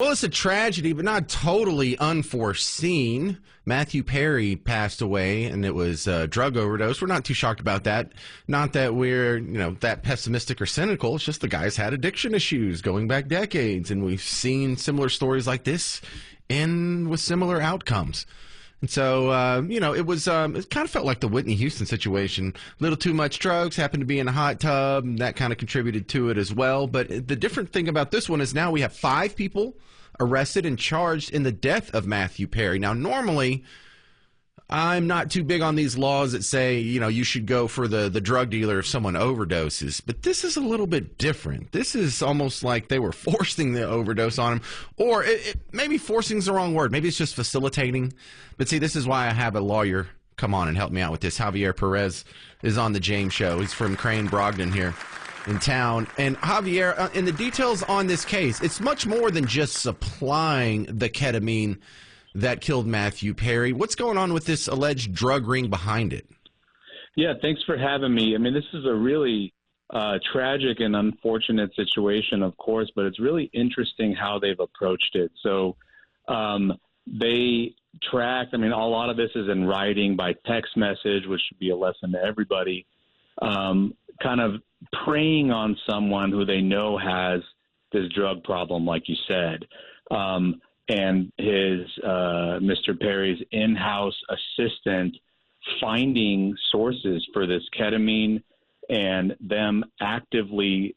Well, it's a tragedy, but not totally unforeseen. Matthew Perry passed away, and it was a drug overdose. We're not too shocked about that. Not that we're, that pessimistic or cynical. It's just the guy's had addiction issues going back decades, and we've seen similar stories like this end with similar outcomes. And so, it kind of felt like the Whitney Houston situation. A little too much drugs, happened to be in a hot tub, and that kind of contributed to it as well. But the different thing about this one is now we have 5 people arrested and charged in the death of Matthew Perry. Now, normally, I'm not too big on these laws that say, you should go for the drug dealer if someone overdoses. But this is a little bit different. This is almost like they were forcing the overdose on him. Or maybe forcing is the wrong word. Maybe it's just facilitating. But see, this is why I have a lawyer come on and help me out with this. Javier Pérez is on the James Show. He's from Crain Brogdon here in town. And Javier, in the details on this case, it's much more than just supplying the ketamine that killed Matthew Perry. What's going on with this alleged drug ring behind it? Yeah, thanks for having me. I mean, this is a really tragic and unfortunate situation, of course, but it's really interesting how they've approached it. So they tracked, a lot of this is in writing by text message, which should be a lesson to everybody, kind of preying on someone who they know has this drug problem, like you said. And his Mr. Perry's in-house assistant finding sources for this ketamine and them actively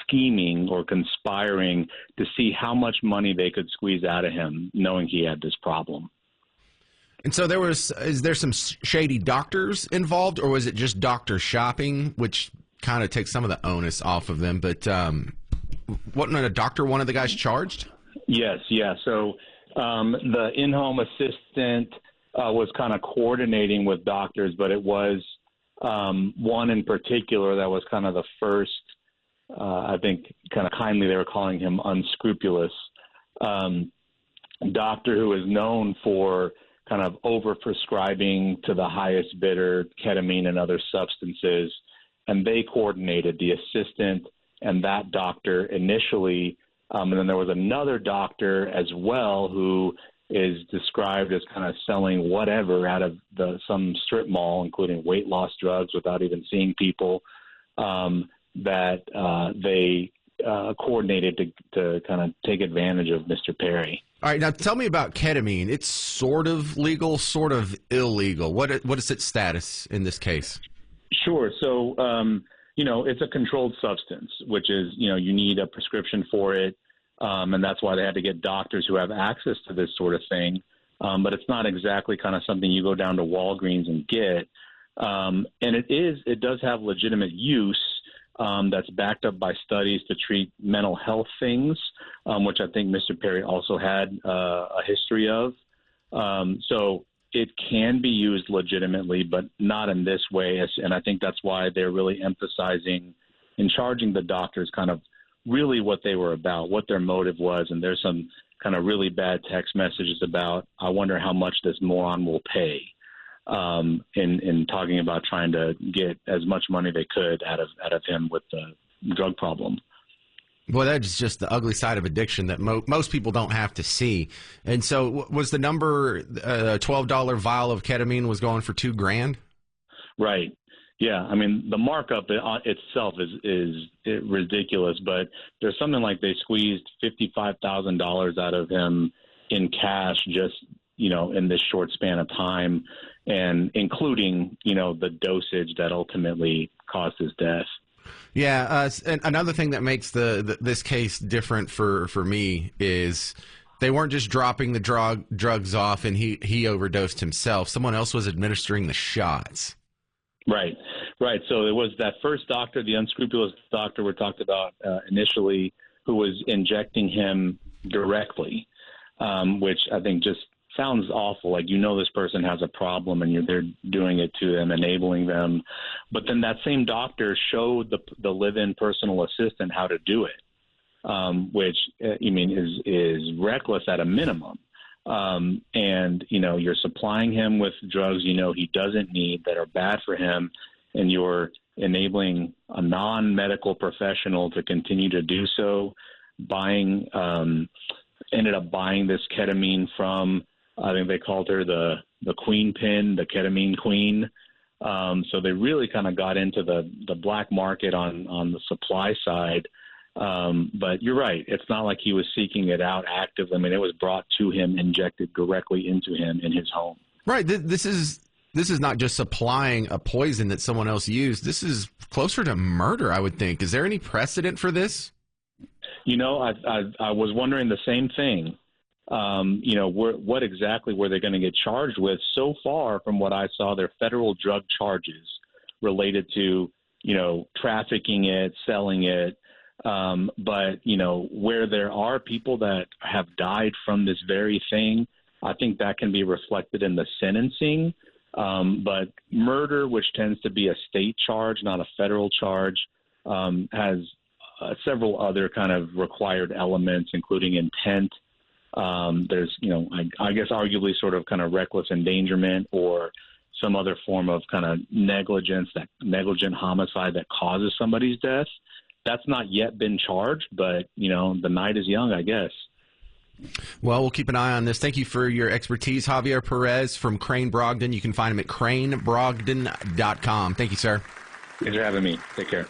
scheming or conspiring to see how much money they could squeeze out of him, knowing he had this problem. And so is there some shady doctors involved, or was it just doctor shopping, which kind of takes some of the onus off of them? But wasn't a doctor one of the guys charged? Yes, yeah. So the in-home assistant was kind of coordinating with doctors, but it was one in particular that was kind of the first, I think kind of kindly they were calling him unscrupulous, doctor who is known for kind of over-prescribing to the highest bidder ketamine and other substances. And they coordinated, the assistant and that doctor initially. And then there was another doctor as well who is described as kind of selling whatever out of some strip mall, including weight loss drugs without even seeing people, that they coordinated to kind of take advantage of Mr. Perry. All right, now tell me about ketamine. It's sort of legal, sort of illegal. What is its status in this case? Sure. So, it's a controlled substance, which is, you need a prescription for it. And that's why they had to get doctors who have access to this sort of thing. But it's not exactly kind of something you go down to Walgreens and get. And it does have legitimate use that's backed up by studies to treat mental health things, which I think Mr. Perry also had a history of. So it can be used legitimately, but not in this way. And I think that's why they're really emphasizing in charging the doctors kind of really what they were about, what their motive was. And there's some kind of really bad text messages about, I wonder how much this moron will pay, in talking about trying to get as much money they could out of him with the drug problem. Well, that's just the ugly side of addiction that most people don't have to see. And so was the number, $12 vial of ketamine was going for $2,000? Right. Yeah. The markup itself is ridiculous, but there's something like they squeezed $55,000 out of him in cash just, in this short span of time, and including, the dosage that ultimately caused his death. Yeah, and another thing that makes this case different for me is they weren't just dropping the drugs off and he overdosed himself. Someone else was administering the shots. Right. So it was that first doctor, the unscrupulous doctor we talked about initially, who was injecting him directly, which I think just sounds awful. Like, this person has a problem and they're doing it to them, enabling them. But then that same doctor showed the live-in personal assistant how to do it, which is reckless at a minimum. And you're supplying him with drugs he doesn't need that are bad for him, and you're enabling a non-medical professional to continue to do so, buying ended up buying this ketamine from, I think they called her the queen pin, the ketamine queen. So they really kind of got into the black market on the supply side. But you're right. It's not like he was seeking it out actively. I mean, it was brought to him, injected directly into him in his home. Right. This is not just supplying a poison that someone else used. This is closer to murder, I would think. Is there any precedent for this? You know, I was wondering the same thing. You know, what exactly were they going to get charged with? So far, from what I saw, they're federal drug charges related to, you know, trafficking it, selling it. But, you know, where there are people that have died from this very thing, I think that can be reflected in the sentencing. But murder, which tends to be a state charge, not a federal charge, has several other kind of required elements, including intent. There's, you know, I guess arguably sort of kind of reckless endangerment or some other form of kind of negligent homicide that causes somebody's death. That's not yet been charged, but, you know, the night is young, I guess. Well, we'll keep an eye on this. Thank you for your expertise, Javier Pérez from Crain Brogdon. You can find him at crainbrogdon.com. Thank you, sir. Thanks for having me. Take care.